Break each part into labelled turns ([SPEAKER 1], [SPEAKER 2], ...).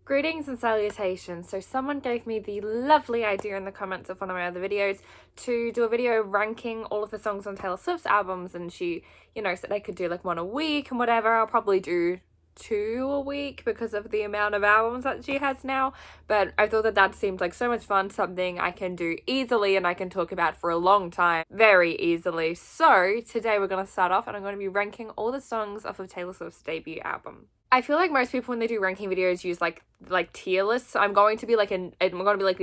[SPEAKER 1] Greetings and salutations. So someone gave me the lovely idea in the comments of one of my other videos to do a video ranking all of the songs on Taylor Swift's albums, and she, said I could do like one a week and whatever. I'll probably do 2 a week because of the amount of albums that she has now, but I thought that seemed like so much fun, something I can do easily and I can talk about for a long time very easily. So today we're going to start off and I'm going to be ranking all the songs off of Taylor Swift's debut album. I feel like most people when they do ranking videos use like tier lists. I'm going to be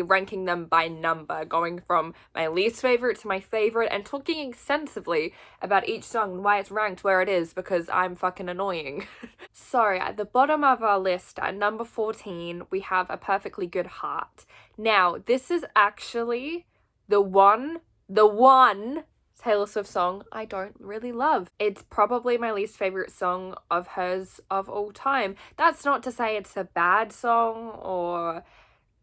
[SPEAKER 1] ranking them by number, going from my least favorite to my favorite and talking extensively about each song and why it's ranked where it is because I'm fucking annoying. So at the bottom of our list at number 14 we have A Perfectly Good Heart. Now this is actually the one Taylor Swift song I don't really love. It's probably my least favorite song of hers of all time. That's not to say it's a bad song or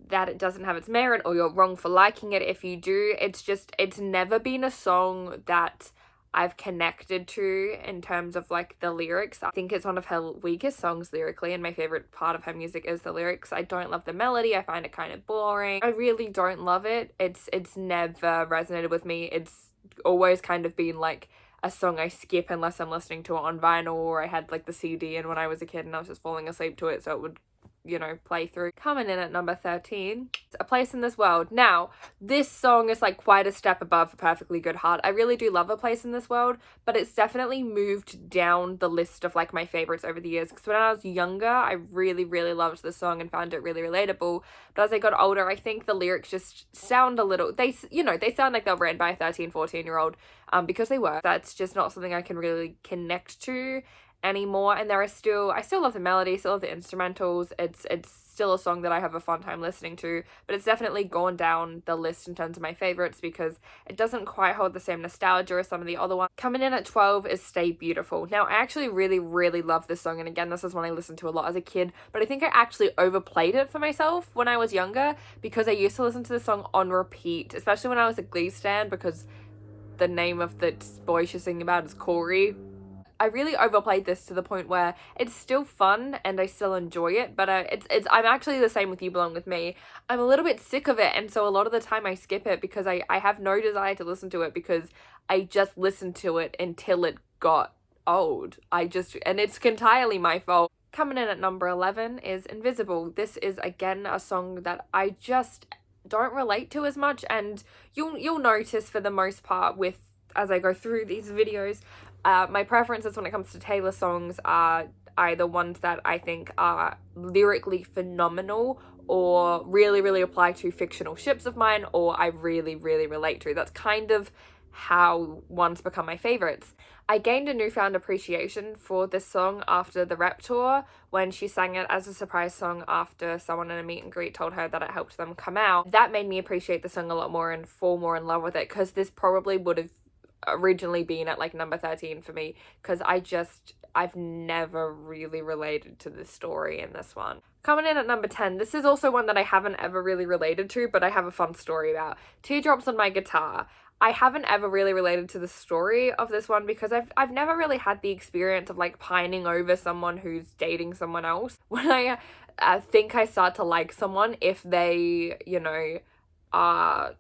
[SPEAKER 1] that it doesn't have its merit or you're wrong for liking it if you do. It's never been a song that I've connected to in terms of like the lyrics. I think it's one of her weakest songs lyrically, and my favorite part of her music is the lyrics. I don't love the melody. I find it kind of boring. I really don't love it. It's never resonated with me. It's always kind of been like a song I skip unless I'm listening to it on vinyl or I had like the CD in when I was a kid and I was just falling asleep to it so it would play through. Coming in at number 13, A Place in This World. Now, this song is like quite a step above A Perfectly Good Heart. I really do love A Place in This World, but it's definitely moved down the list of like my favorites over the years, because when I was younger, I really, really loved the song and found it really relatable. But as I got older, I think the lyrics just sound a little, they sound like they were written by a 13, 14-year-old, because they were. That's just not something I can really connect to anymore. And I still love the melody, still love the instrumentals. It's still a song that I have a fun time listening to, but it's definitely gone down the list in terms of my favorites because it doesn't quite hold the same nostalgia as some of the other ones. Coming in at 12 is Stay Beautiful. Now I actually really, really love this song, and again, this is one I listened to a lot as a kid, but I think I actually overplayed it for myself when I was younger because I used to listen to this song on repeat, especially when I was a Glee stan, because the name of the boy she's singing about is Corey. I really overplayed this to the point where it's still fun and I still enjoy it, but I'm actually the same with You Belong With Me. I'm a little bit sick of it, and so a lot of the time I skip it because I have no desire to listen to it because I just listened to it until it got old. And it's entirely my fault. Coming in at number 11 is Invisible. This is again a song that I just don't relate to as much, and you'll notice for the most part as I go through these videos, my preferences when it comes to Taylor songs are either ones that I think are lyrically phenomenal or really, really apply to fictional ships of mine, or I really, really relate to. That's kind of how ones become my favorites. I gained a newfound appreciation for this song after the Rep Tour when she sang it as a surprise song after someone in a meet and greet told her that it helped them come out. That made me appreciate the song a lot more and fall more in love with it, because this probably would have originally been at like number 13 for me because I've never really related to the story in this one. Coming in at number 10, this is also one that I haven't ever really related to, but I have a fun story about. Teardrops on My Guitar. I haven't ever really related to the story of this one because I've never really had the experience of like pining over someone who's dating someone else. When I think I start to like someone, if they, are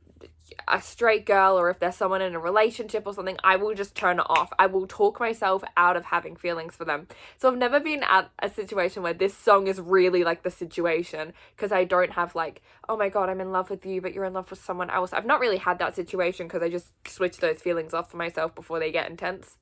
[SPEAKER 1] a straight girl or if there's someone in a relationship or something, I will just turn it off. I will talk myself out of having feelings for them. So I've never been at a situation where this song is really like the situation, because I don't have like, oh my god, I'm in love with you but you're in love with someone else. I've not really had that situation because I just switch those feelings off for myself before they get intense.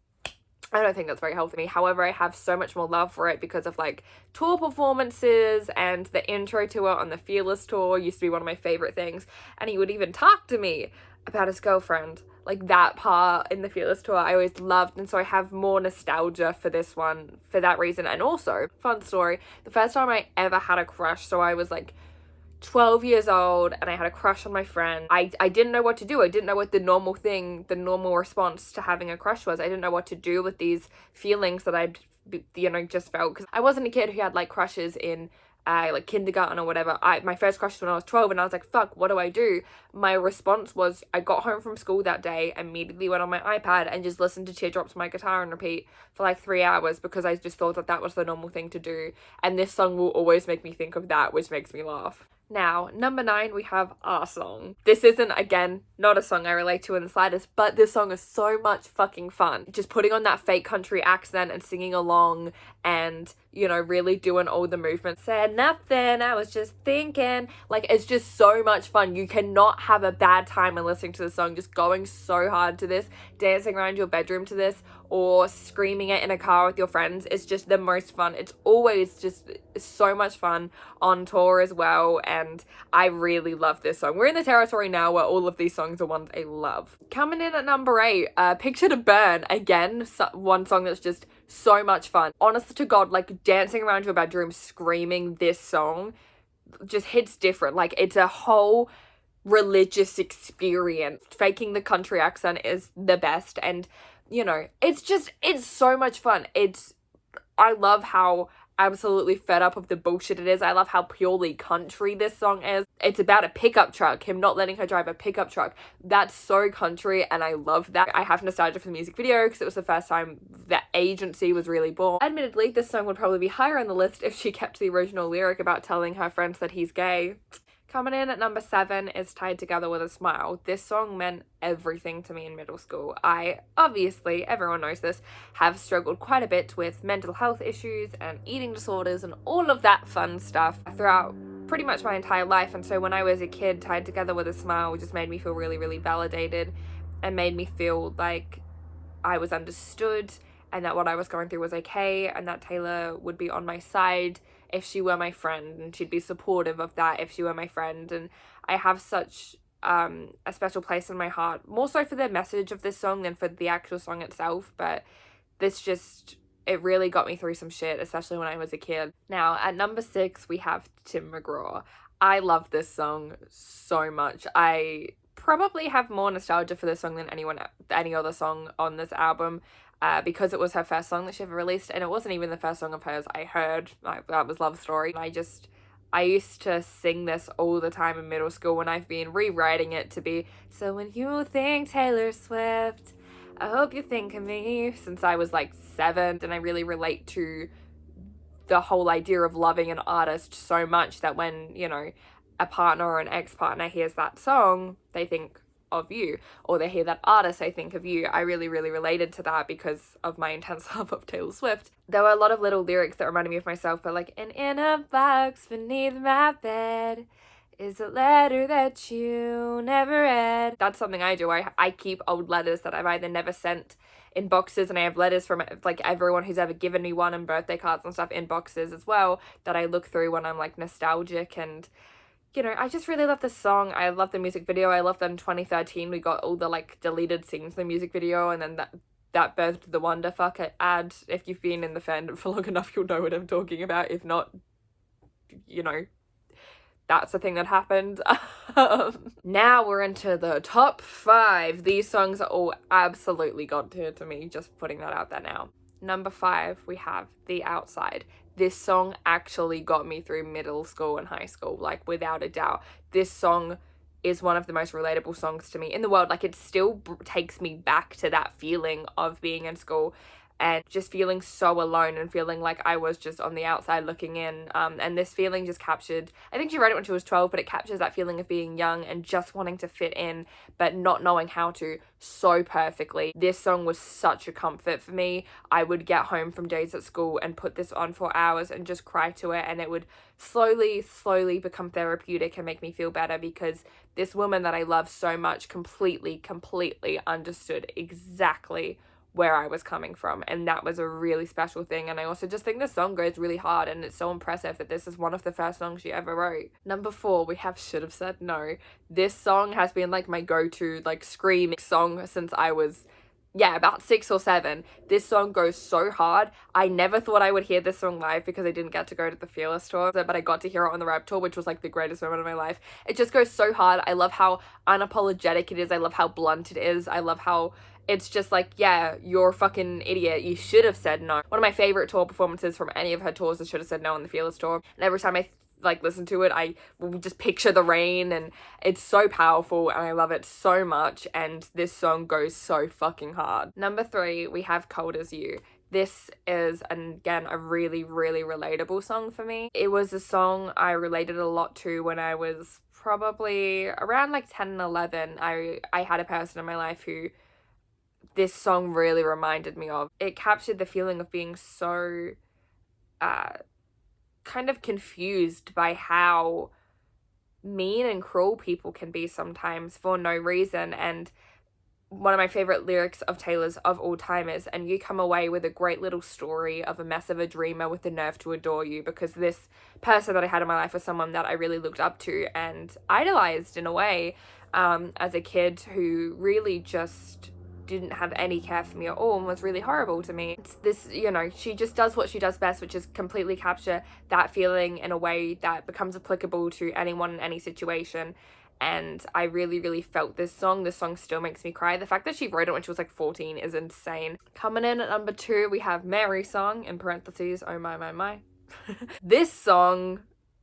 [SPEAKER 1] I don't think that's very healthy. However, I have so much more love for it because of like tour performances, and the intro to it on the Fearless tour used to be one of my favorite things. And he would even talk to me about his girlfriend. Like that part in the Fearless tour I always loved, and so I have more nostalgia for this one for that reason. And also, fun story, the first time I ever had a crush, so I was like 12 years old and I had a crush on my friend. I didn't know what to do. I didn't know what the normal response to having a crush was. I didn't know what to do with these feelings that I'd just felt, because I wasn't a kid who had like crushes in like kindergarten or whatever. My first crush was when I was 12, and I was like, fuck, what do I do? My response was, I got home from school that day, immediately went on my iPad and just listened to Teardrops on My Guitar and repeat for like 3 hours, because I just thought that that was the normal thing to do. And this song will always make me think of that, which makes me laugh. Now, number 9, we have Our Song. This isn't, again, not a song I relate to in the slightest, but this song is so much fucking fun. Just putting on that fake country accent and singing along and, you know, really doing all the movements. Said nothing, I was just thinking. Like, it's just so much fun. You cannot have a bad time when listening to the song, just going so hard to this, dancing around your bedroom to this, or screaming it in a car with your friends. It's just the most fun. It's always just so much fun on tour as well, and I really love this song. We're in the territory now where all of these songs are ones I love. Coming in at number 8, Picture to Burn. Again, one song that's just so much fun. Honest to God, like, dancing around your bedroom screaming this song just hits different. Like, it's a whole religious experience. Faking the country accent is the best, and you know, it's so much fun. I love how absolutely fed up of the bullshit it is. I love how purely country this song is. It's about a pickup truck, him not letting her drive a pickup truck. That's so country, and I love that. I have nostalgia for the music video because it was the first time that Agency was really born. Admittedly, this song would probably be higher on the list if she kept the original lyric about telling her friends that he's gay. Coming in at number 7 is Tied Together with a Smile. This song meant everything to me in middle school. I, obviously, everyone knows this, have struggled quite a bit with mental health issues and eating disorders and all of that fun stuff throughout pretty much my entire life. And so when I was a kid, Tied Together with a Smile just made me feel really, really validated and made me feel like I was understood and that what I was going through was okay, and that Taylor would be on my side if she were my friend, and she'd be supportive of that if she were my friend. And I have such a special place in my heart, more so for the message of this song than for the actual song itself, but this just, it really got me through some shit, especially when I was a kid. Now, at number 6, we have Tim McGraw. I love this song so much. I probably have more nostalgia for this song than any other song on this album. Because it was her first song that she ever released, and it wasn't even the first song of hers I heard. That was Love Story. I used to sing this all the time in middle school, when I've been rewriting it to be, so when you think Taylor Swift, I hope you think of me, since I was like 7, and I really relate to the whole idea of loving an artist so much that when, you know, a partner or an ex-partner hears that song, they think of you, or they hear that artist, I think of you. I really, really related to that because of my intense love of Taylor Swift. There were a lot of little lyrics that reminded me of myself, but like, and in a box beneath my bed is a letter that you never read. That's something I do. I keep old letters that I've either never sent in boxes, and I have letters from like everyone who's ever given me one, and birthday cards and stuff in boxes as well, that I look through when I'm like nostalgic. And you know, I just really love this song. I love the music video. I love that in 2013 we got all the like deleted scenes in the music video, and then that birthed the Wonderfuck ad. If you've been in the fandom for long enough, you'll know what I'm talking about. If not, you know, that's the thing that happened. Now we're into the top 5. These songs are all absolutely god tier to me, just putting that out there now. Number 5, we have The Outside. This song actually got me through middle school and high school, like, without a doubt. This song is one of the most relatable songs to me in the world. Like, it still takes me back to that feeling of being in school and just feeling so alone and feeling like I was just on the outside looking in. And this feeling just captured, I think she wrote it when she was 12, but it captures that feeling of being young and just wanting to fit in, but not knowing how to, so perfectly. This song was such a comfort for me. I would get home from days at school and put this on for hours and just cry to it, and it would slowly become therapeutic and make me feel better, because this woman that I love so much completely understood exactly where I was coming from, and that was a really special thing. And I also just think this song goes really hard, and it's so impressive that this is one of the first songs she ever wrote. Number 4, we have Should Have Said No. This song has been like my go-to like screaming song since I was about 6 or 7. This song goes so hard. I never thought I would hear this song live because I didn't get to go to the Fearless tour, but I got to hear it on the Rap tour, which was like the greatest moment of my life. It just goes so hard. I love how unapologetic it is. I love how blunt it is. I love how it's just like, yeah, you're a fucking idiot. You should have said no. One of my favorite tour performances from any of her tours is Should Have Said No on the Fearless tour. And every time I like listen to it, I will just picture the rain, and it's so powerful and I love it so much, and this song goes so fucking hard. Number 3, we have Cold As You. This is, again, a really, really relatable song for me. It was a song I related a lot to when I was probably around like 10 and 11. I had a person in my life who this song really reminded me of. It captured the feeling of being so kind of confused by how mean and cruel people can be sometimes for no reason. And one of my favorite lyrics of Taylor's of all time is, "And you come away with a great little story of a mess of a dreamer with the nerve to adore you," because this person that I had in my life was someone that I really looked up to and idolized in a way, as a kid, who really just didn't have any care for me at all and was really horrible to me. It's this, you know, she just does what she does best, which is completely capture that feeling in a way that becomes applicable to anyone in any situation. And I really, really felt this song. This song still makes me cry. The fact that she wrote it when she was like 14 is insane. Coming in at number 2, we have Mary Song, in parentheses, oh my, my, my. This song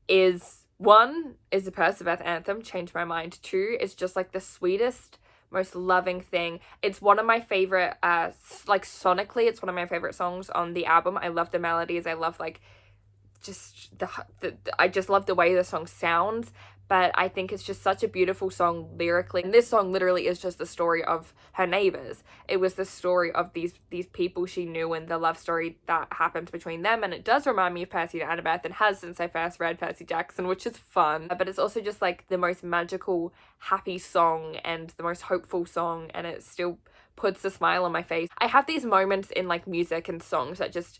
[SPEAKER 1] is, 1, is the Perseverance anthem, changed my mind. 2, is just like the sweetest, most loving thing. It's one of my favorite, like sonically, it's one of my favorite songs on the album. I love the melodies. I love like just I just love the way the song sounds, but I think it's just such a beautiful song lyrically. And this song literally is just the story of her neighbors. It was the story of these people she knew and the love story that happened between them. And it does remind me of Percy and Annabeth, and has since I first read Percy Jackson, which is fun. But it's also just like the most magical, happy song and the most hopeful song, and it still puts a smile on my face. I have these moments in like music and songs that just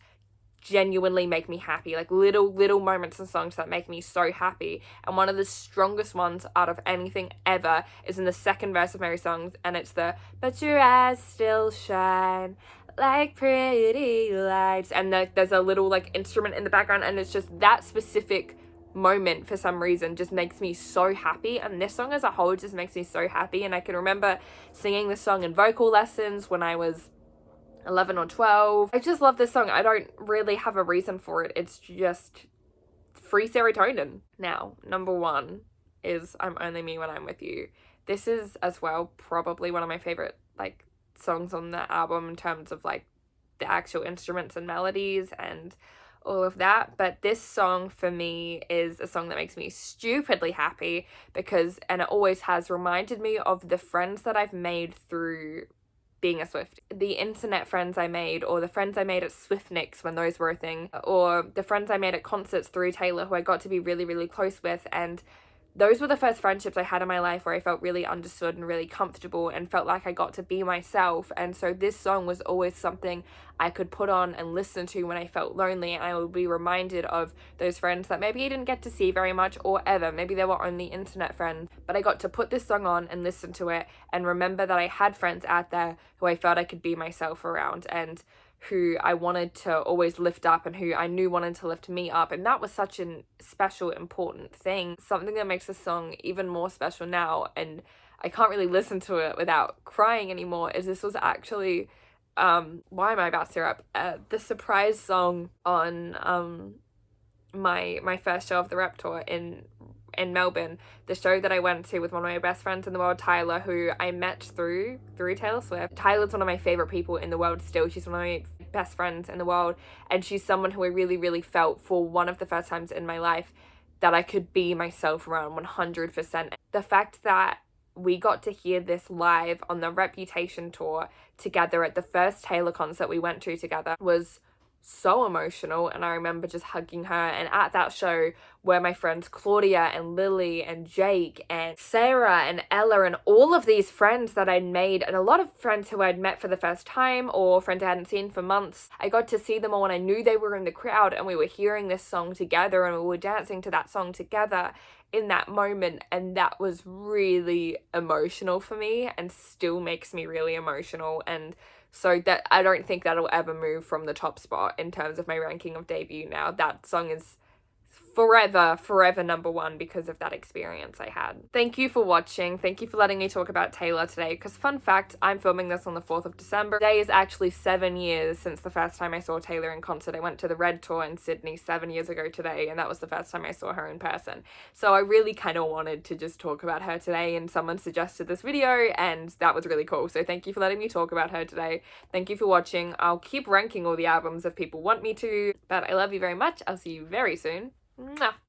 [SPEAKER 1] genuinely make me happy, like little moments and songs that make me so happy. And one of the strongest ones out of anything ever is in the second verse of Mary Songs, and it's the "But your eyes still shine like pretty lights," and there's a little like instrument in the background, and it's just that specific moment for some reason just makes me so happy. And this song as a whole just makes me so happy. And I can remember singing this song in vocal lessons when I was 11 or 12. I just love this song. I don't really have a reason for it. It's just free serotonin. Now, number 1 is I'm Only Me When I'm With You. This is as well probably one of my favorite like songs on the album in terms of like the actual instruments and melodies and all of that. But this song for me is a song that makes me stupidly happy because, and it always has, reminded me of the friends that I've made through being a Swiftie. The internet friends I made, or the friends I made at Swiftniks when those were a thing, or the friends I made at concerts through Taylor who I got to be really, really close with. And those were the first friendships I had in my life where I felt really understood and really comfortable and felt like I got to be myself. And so this song was always something I could put on and listen to when I felt lonely, and I would be reminded of those friends that maybe I didn't get to see very much or ever. Maybe they were only internet friends, but I got to put this song on and listen to it and remember that I had friends out there who I felt I could be myself around, and who I wanted to always lift up, and who I knew wanted to lift me up. And that was such a special, important thing. Something that makes this song even more special now, and I can't really listen to it without crying anymore, is this was actually, why am I about to tear up? The surprise song on my first show of the Rep Tour in Melbourne, the show that I went to with one of my best friends in the world, Tyler, who I met through Taylor Swift. Tyler's one of my favorite people in the world still. She's one of my best friends in the world, and she's someone who I really, really felt for one of the first times in my life that I could be myself around 100%. The fact that we got to hear this live on the Reputation tour together at the first Taylor concert we went to together was so emotional. And I remember just hugging her, and at that show were my friends Claudia and Lily and Jake and Sarah and Ella and all of these friends that I'd made, and a lot of friends who I'd met for the first time or friends I hadn't seen for months. I got to see them all, and I knew they were in the crowd, and we were hearing this song together, and we were dancing to that song together in that moment. And that was really emotional for me, and still makes me really emotional. And so that, I don't think that'll ever move from the top spot in terms of my ranking of debut now. That song is forever number one because of that experience I had. Thank you for watching. Thank you for letting me talk about Taylor today, because fun fact, I'm filming this on the 4th of December. Today is actually 7 years since the first time I saw Taylor in concert. I went to the Red Tour in Sydney 7 years ago today, and that was the first time I saw her in person. So I really kind of wanted to just talk about her today, and someone suggested this video, and that was really cool. So thank you for letting me talk about her today. Thank you for watching. I'll keep ranking all the albums if people want me to, but I love you very much. I'll see you very soon. Mwah.